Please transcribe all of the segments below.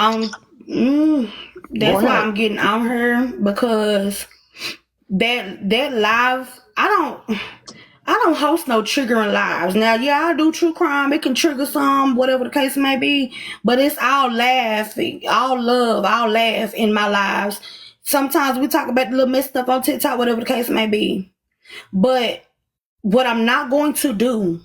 Um, Go that's why ahead. I'm getting on her because that live, I don't host no triggering lives. Now, yeah, I do true crime. It can trigger some, whatever the case may be, but it's all laughing, all love, all laugh in my lives. Sometimes we talk about the little messed stuff on TikTok, whatever the case may be. But what I'm not going to do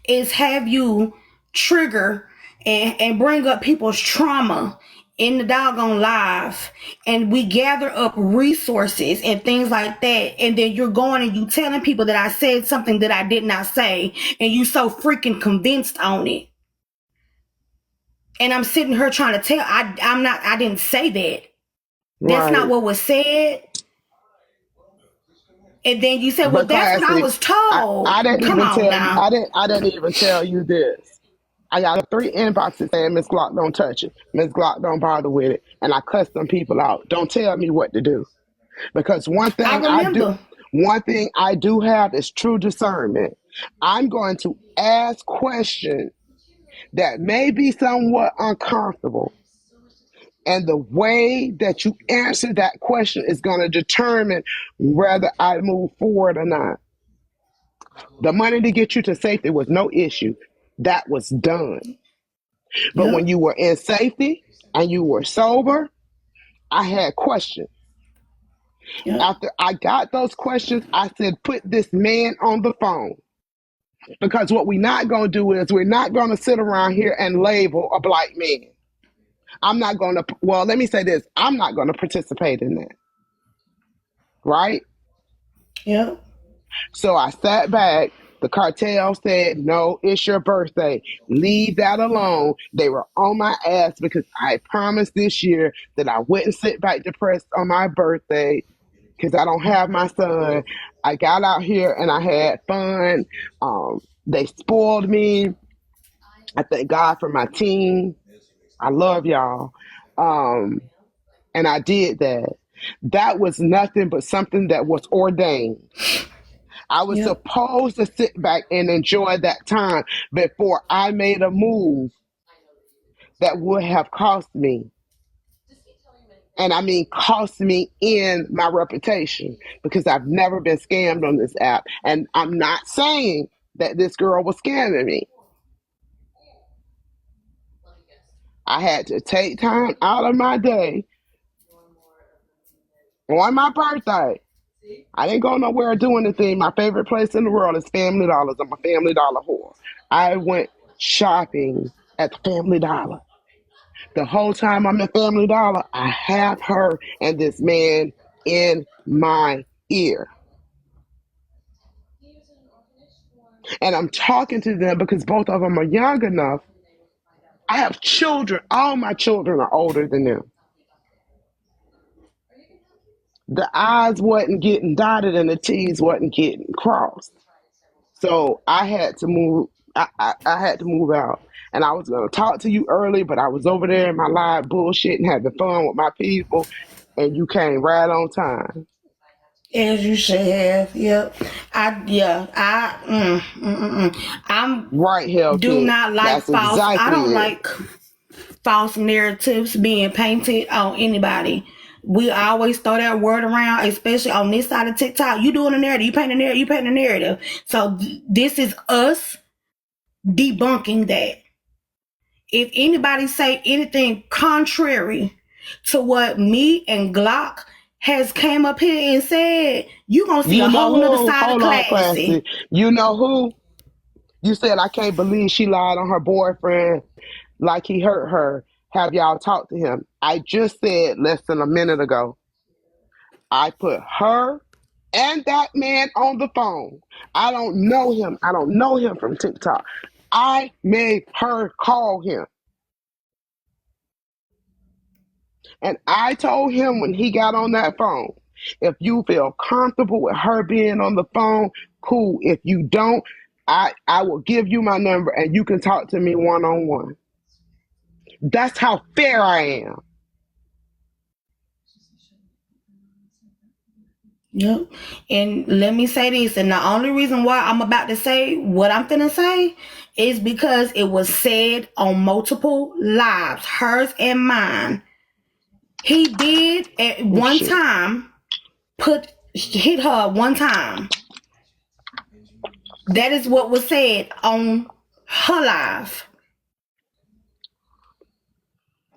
is have you trigger and bring up people's trauma in the doggone live, and we gather up resources and things like that, and then you're going and you telling people that I said something that I did not say, and you so freaking convinced on it. And I'm sitting here trying to tell I didn't say that. That's not Right. what was said. And then you said, well, But that's what I Classy, was told. I didn't Come even on tell you. now. I didn't even tell you this. I got three inboxes saying Miss Glock don't touch it. Miss Glock don't bother with it. And I cuss them people out. Don't tell me what to do. Because I remember. one thing I do have is true discernment. I'm going to ask questions that may be somewhat uncomfortable. And the way that you answer that question is going to determine whether I move forward or not. The money to get you to safety was no issue. That was done. But when Yep. you were in safety and you were sober, I had questions. Yep. After I got those questions, I said, put this man on the phone. Because what we're not going to do is we're not going to sit around here and label a black man. I'm not going to, well, let me say this. I'm not going to participate in that. Right? Yep. So I sat back. The cartel said, no, it's your birthday. Leave that alone. They were on my ass because I promised this year that I wouldn't sit back depressed on my birthday because I don't have my son. I got out here and I had fun. They spoiled me. I thank God for my team. I love y'all. Um, and I did that. That was nothing but something that was ordained. I was Yep. supposed to sit back and enjoy that time before I made a move that would have cost me. And I mean, cost me in my reputation because I've never been scammed on this app. And I'm not saying that this girl was scamming me. I had to take time out of my day on my birthday. I didn't go nowhere or do anything. My favorite place in the world is Family Dollars. I'm a Family Dollar whore. I went shopping at the Family Dollar. The whole time I'm at Family Dollar, I have her and this man in my ear. And I'm talking to them because both of them are young enough. I have children. All my children are older than them. The I's wasn't getting dotted and the T's wasn't getting crossed. So I had to move. I had to move out. And I was going to talk to you early, but I was over there in my live bullshit and having fun with my people. And you came right on time. As you should have. Yep. I'm Right, do Hellcat. not like That's false. I exactly don't it. like false narratives being painted on anybody. We always throw that word around, especially on this side of TikTok. You doing a narrative, you paint a narrative, you paint a narrative. So this is us debunking that. If anybody say anything contrary to what me and Glock has came up here and said, you gonna see You a know whole nother who? side of Hold on, Classy. Classy. You know who? You said I can't believe she lied on her boyfriend like he hurt her. Have y'all talked to him? I just said less than a minute ago. I put her and that man on the phone. I don't know him. I don't know him from TikTok. I made her call him. And I told him when he got on that phone, if you feel comfortable with her being on the phone, cool. If you don't, I will give you my number and you can talk to me one on one. That's how fair I am. Yep. And let me say this, and the only reason why I'm about to say what I'm gonna say is because it was said on multiple lives, hers and mine. He did at Oh one shit. time hit her one time. That is what was said on her live.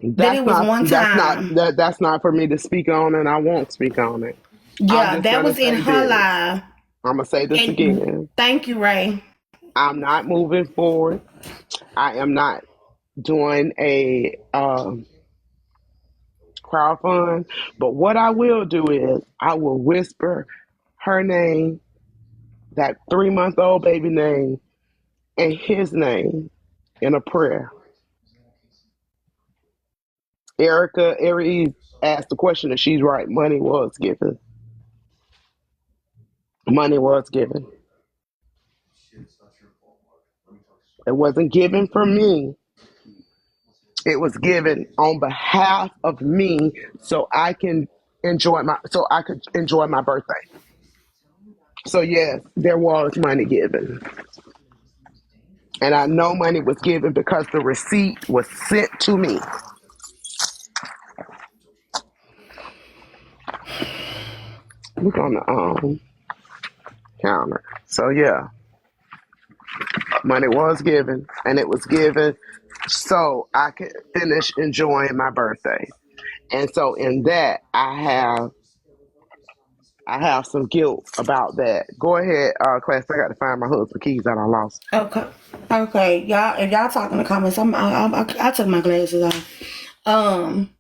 That it was one time. That's not for me to speak on, and I won't speak on it. I'm Yeah, just that gonna was in say her this. live. I'm gonna say this And again. thank you, Ray. I'm not moving forward. I am not doing a crowdfund. But what I will do is I will whisper her name, that 3 month old baby name, and his name in a prayer. Erica Aries asked the question, and she's right. Money was given. Money was given. It wasn't given for me. It was given on behalf of me, so I could enjoy my birthday. So yes, there was money given. And I know money was given because the receipt was sent to me. Look on the counter. So yeah, money was given, and it was given so I could finish enjoying my birthday. And so in that, I have some guilt about that. Go ahead, class. I got to find my husband keys that I lost. Okay. Okay. Y'all, if y'all talk in the comments, I took my glasses off. Um,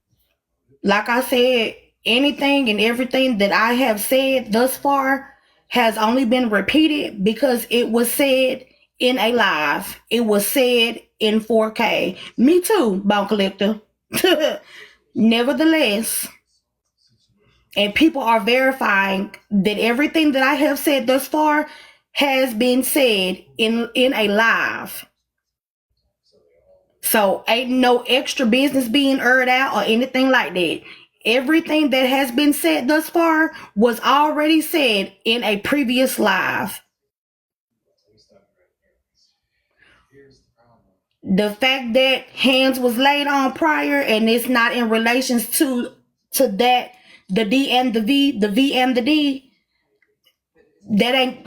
like I said, anything and everything that I have said thus far has only been repeated because it was said in a live. It was said in 4K. Me too, Bone Collector. Nevertheless, and people are verifying that everything that I have said thus far has been said in a live. So ain't no extra business being aired out or anything like that. Everything that has been said thus far was already said in a previous live. The fact that hands was laid on prior and it's not in relations to that, the D and the V and the D, that ain't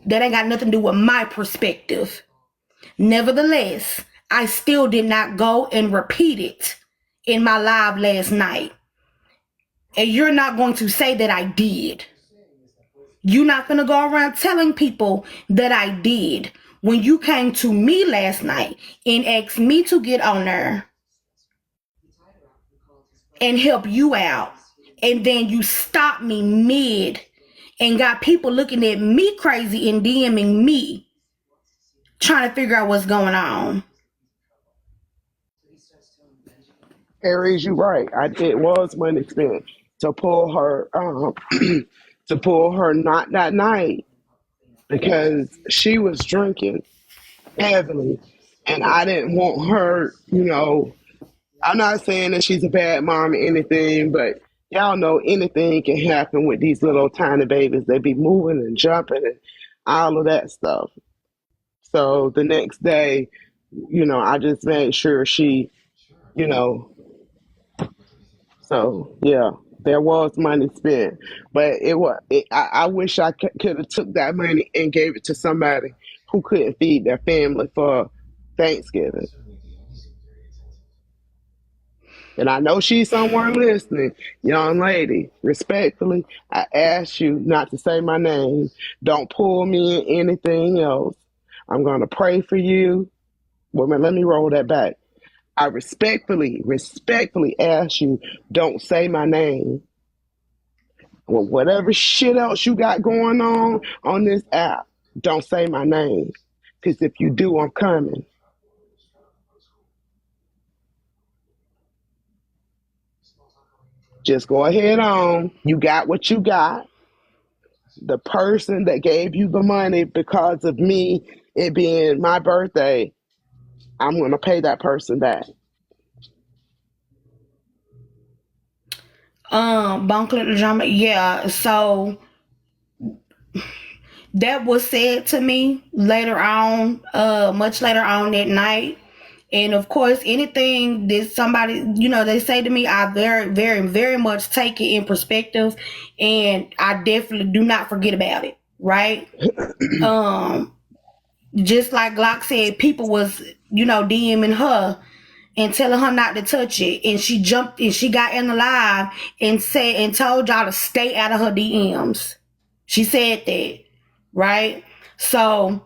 that ain't got nothing to do with my perspective. Nevertheless, I still did not go and repeat it in my live last night. And you're not going to say that I did. You're not going to go around telling people that I did when you came to me last night and asked me to get on there and help you out. And then you stopped me mid and got people looking at me crazy and DMing me trying to figure out what's going on. Aries, you're right. It was money spent to pull her to pull her not that night because she was drinking heavily, and I didn't want her. I'm not saying that she's a bad mom or anything, but y'all know anything can happen with these little tiny babies. They be moving and jumping and all of that stuff. So the next day, I just made sure she, you know, so yeah, there was money spent, but I wish I could have took that money and gave it to somebody who couldn't feed their family for Thanksgiving. And I know she's somewhere listening. Young lady, respectfully, I ask you not to say my name. Don't pull me in anything else. I'm going to pray for you. Well, let me roll that back. I respectfully ask you, don't say my name. Well, whatever shit else you got going on this app, don't say my name. Because if you do, I'm coming. Just go ahead on. You got what you got. The person that gave you the money because of me, it being my birthday, I'm going to pay that person back. Bone clip the drama. Yeah. So that was said to me later on, much later on that night. And of course, anything that somebody, they say to me, I very, very, very much take it in perspective, and I definitely do not forget about it. Right? Um, just like Glock said, people was, DMing her and telling her not to touch it, and she jumped and she got in the live and said and told y'all to stay out of her DMs. She said that, right? So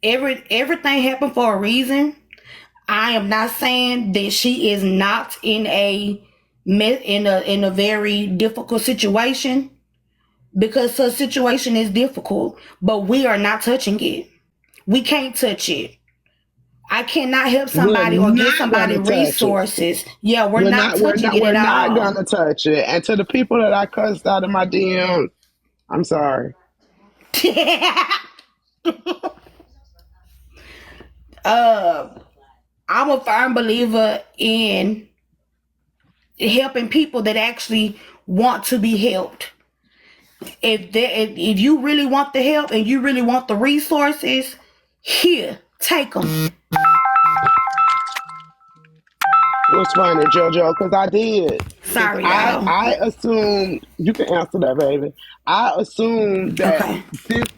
everything happened for a reason. I am not saying that she is not in a very difficult situation, because her situation is difficult, but we are not touching it. We can't touch it. I cannot help We're somebody or give not somebody gonna touch it. resources. Yeah, we're We're not not. We're touching not. it We're at not all. gonna touch it. And to the people that I cussed out in my DMs, I'm sorry. uh, I'm a firm believer in helping people that actually want to be helped. If you really want the help and you really want the resources, here, take them. What's funny, JoJo? Because I did. Because Sorry, I y'all. I assumed you can answer that, baby. I assumed that Okay.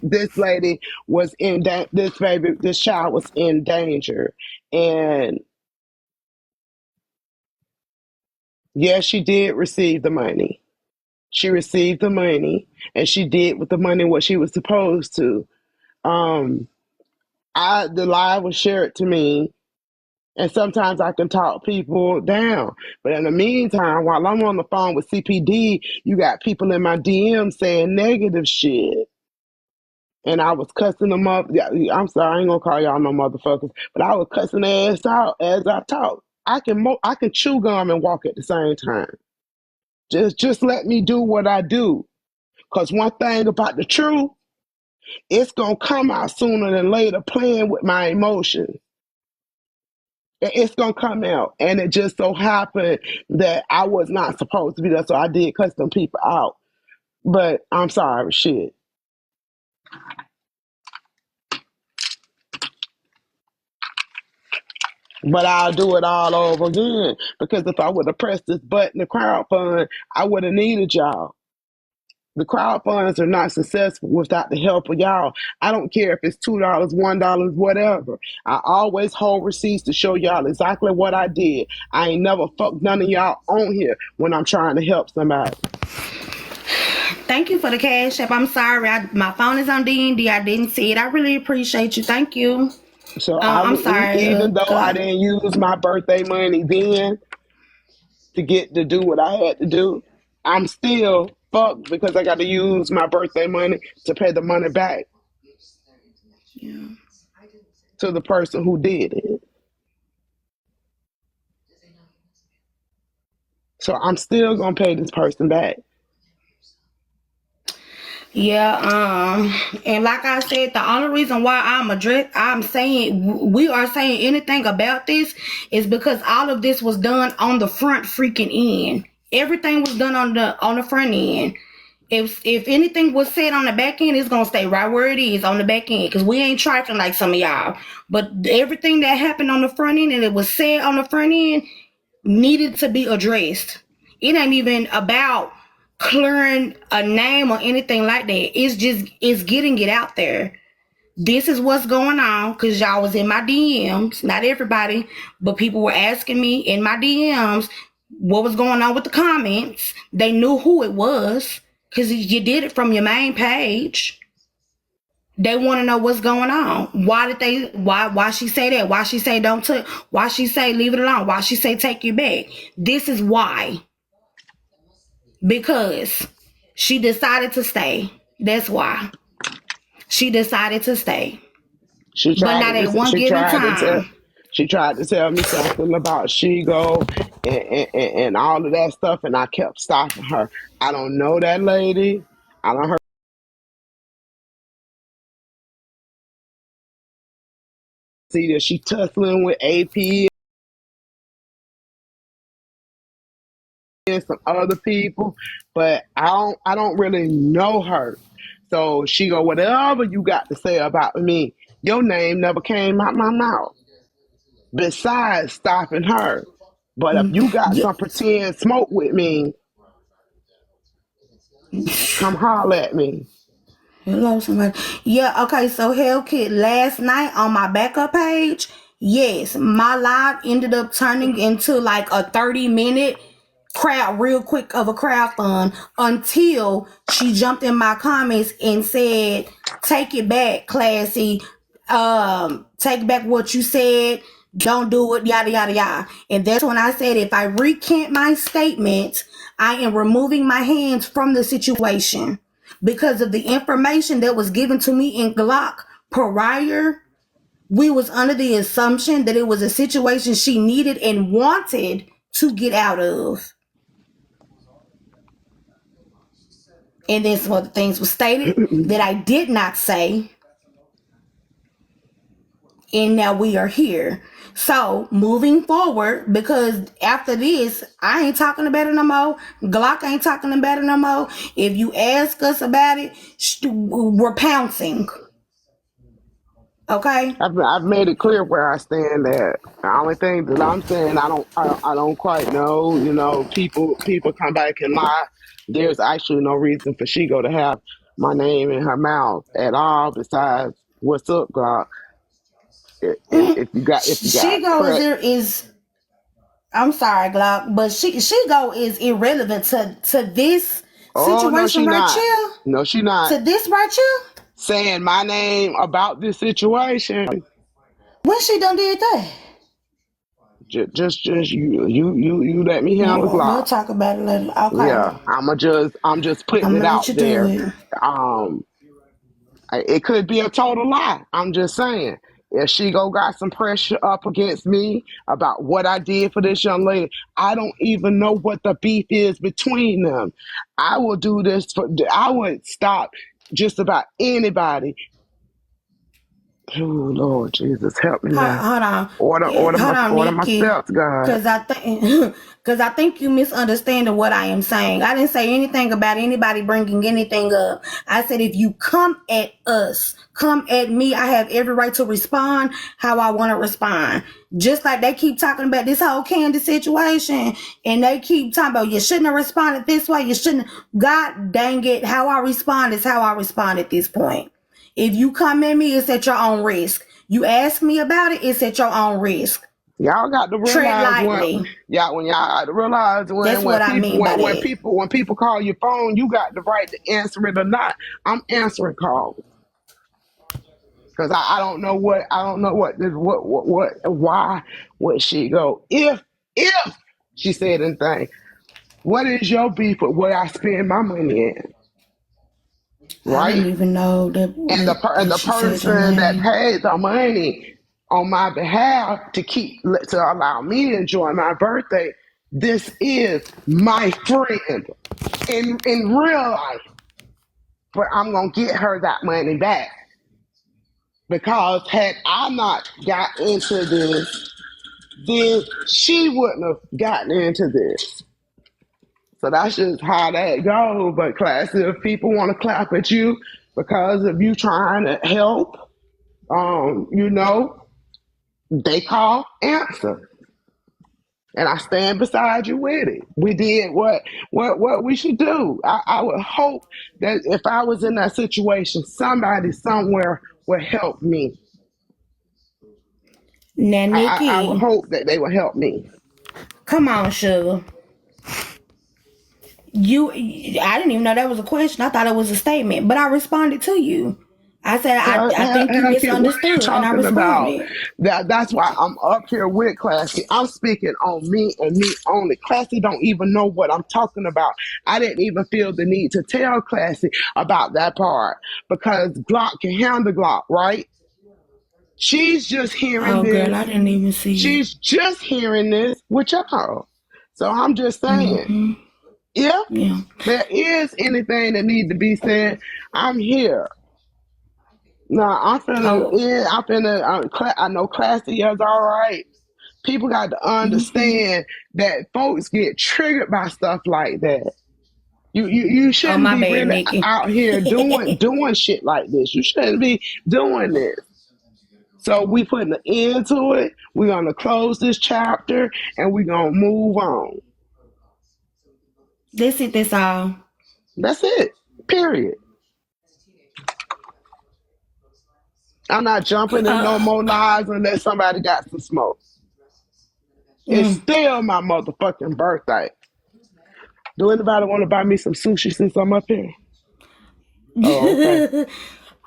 this lady was this child was in danger, and yes, she did receive the money. She received the money, and she did with the money what she was supposed to. Um, the lie was shared to me, and sometimes I can talk people down. But in the meantime, while I'm on the phone with CPD, you got people in my DM saying negative shit. And I was cussing them up. Yeah, I'm sorry, I ain't gonna call y'all no motherfuckers, but I was cussing their ass out as I talk. I can chew gum and walk at the same time. Just let me do what I do. Cause one thing about the truth, it's gonna come out sooner than later. Playing with my emotions, it's gonna come out, and it just so happened that I was not supposed to be there, so I did cuss them people out. But I'm sorry, shit. But I'll do it all over again, because if I would have pressed this button, the crowd fund, I would have needed y'all. The crowd funds are not successful without the help of y'all. I don't care if it's $2, $1, whatever. I always hold receipts to show y'all exactly what I did. I ain't never fucked none of y'all on here when I'm trying to help somebody. Thank you for the cash app. I'm sorry. My phone is on D&D. I didn't see it. I really appreciate you. Thank you. So I'm sorry. even though I God. didn't use my birthday money then to get to do what I had to do, I'm still fucked because I got to use my birthday money to pay the money back Yeah. to the person who did it. So I'm still gonna pay this person back. Yeah, and like I said, the only reason why I'm saying we are saying anything about this is because all of this was done on the front freaking end. Everything was done on the front end. If anything was said on the back end, it's gonna stay right where it is on the back end, because we ain't trifling like some of y'all. But everything that happened on the front end and it was said on the front end needed to be addressed. It ain't even about clearing a name or anything like that. It's getting it out there. This is what's going on, because y'all was in my DMs. Not everybody, but people were asking me in my DMs what was going on with the comments. They knew who it was because you did it from your main page. They want to know what's going on. Why she say that? Why she say don't touch? Why she say leave it alone? Why she say take you back? This is why. Because she decided to stay. That's why. She decided to stay. She But tried not to at one she given tried to tell time. she tried to tell me something about Shigo and all of that stuff, and I kept stopping her. I don't know that lady. I don't see that she tussling with AP and some other people, but I don't really know her. So she go, whatever you got to say about me, your name never came out my mouth. Besides stopping her. But if you got Yeah. some pretend smoke with me, come holler at me. Hello, somebody. Yeah, okay, so Hell Kid, last night on my backup page, yes, my live ended up turning into like a 30-minute crowd, real quick of a crowd fund until she jumped in my comments and said, take it back, Classy. Take back what you said. Don't do it, yada, yada, yada. And that's when I said, if I recant my statement, I am removing my hands from the situation because of the information that was given to me in Glock prior. We was under the assumption that it was a situation she needed and wanted to get out of. And then some other things were stated that I did not say. And now we are here. So moving forward, because after this, I ain't talking about it no more. Glock ain't talking about it no more. If you ask us about it, we're pouncing. Okay? I've made it clear where I stand at. The only thing that I'm saying, I don't quite know. People come back and lie. There's actually no reason for Shigo to have my name in her mouth at all. Besides, what's up, Glock? If you got Shigo is prep, there is I'm sorry, Glock, but Shigo is irrelevant to this oh no, situation she right not. here. No, she not To this right here. saying my name about this situation. When she done did that? Just you let me handle We'll Glock. talk about it later. Okay. Yeah, I'm just putting I'm it gonna let out you do there. it. Um, it could be a total lie. I'm just saying. If she go got some pressure up against me about what I did for this young lady, I don't even know what the beef is between them. I will do this for. I would stop just about anybody. Oh Lord Jesus, help me now. Hold on. Order, Yeah, order hold my, on, order my Nikki. steps, God. Cause I think, cause I think you misunderstanding what I am saying. I didn't say anything about anybody bringing anything up. I said if you come at us, come at me, I have every right to respond how I want to respond. Just like they keep talking about this whole Candy situation, and they keep talking about you shouldn't have responded this way. You shouldn't. God dang it, how I respond is how I respond at this point. If you come at me, it's at your own risk. You ask me about it, it's at your own risk. Y'all got to Tread realize lightly. when y'all got to realize That's when what I people mean by that. when people call your phone, you got the right to answer it or not. I'm answering calls because I don't know what why would she go if she said anything. What is your beef with where I spend my money in, I right? didn't even know And that the she said your person that name. paid the money on my behalf to allow me to enjoy my birthday. This is my friend in real life, but I'm gonna get her that money back because had I not got into this, then she wouldn't have gotten into this. So that's just how that goes. But class, if people want to clap at you because of you trying to help, you know, they call answer. And I stand beside you with it. We did what we should do. I would hope that if I was in that situation, somebody somewhere would help me. Now, I would Nikki, hope that they would help me. come on, sugar. I didn't even know that was a question. I thought it was a statement, but I responded to you. I said, I think you Heck, what are you misunderstood, and I talking about? responded. That's why I'm up here with Classy. I'm speaking on me and me only. Classy don't even know what I'm talking about. I didn't even feel the need to tell Classy about that part because Glock can handle Glock, right? She's just hearing Oh, girl, this. I didn't even see it. She's just hearing this with y'all. So I'm just saying, Mm-hmm. if Yeah. there is anything that needs to be said, I'm here. No, I'm finna. Oh, Yeah, I'm finna. I know Classy is all right. People got to Mm-hmm. understand that folks get triggered by stuff like that. You Oh, shouldn't my be bad, really Nikki. out here doing shit like this. You shouldn't be doing this. So we putting an end to it. We're gonna close this chapter and we're gonna move on. That's it. That's all. That's it. Period. I'm not jumping in no Uh, more lives unless somebody got some smoke. It's mm. still my motherfucking birthday. Do anybody want to buy me some sushi since I'm up here? Oh, okay.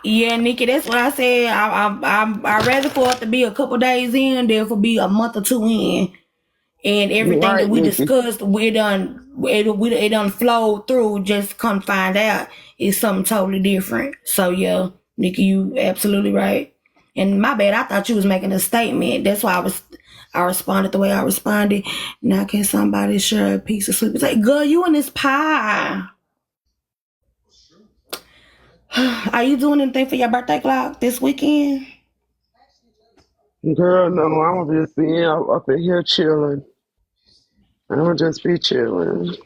Yeah, Nikki, that's what I said. I rather for it to be a couple days in than for be a month or two in, and You're everything that right, we Nikki. discussed, it done flowed through. Just come find out it's something totally different. So yeah, Nikki, you absolutely right. And my bad, I thought you was making a statement. That's why I responded the way I responded. Now can somebody share a piece of sleep? It's like, girl, you in this pie. Are you doing anything for your birthday clock this weekend? Girl, no, I'm gonna just be up in here chilling. I'm gonna just be chilling.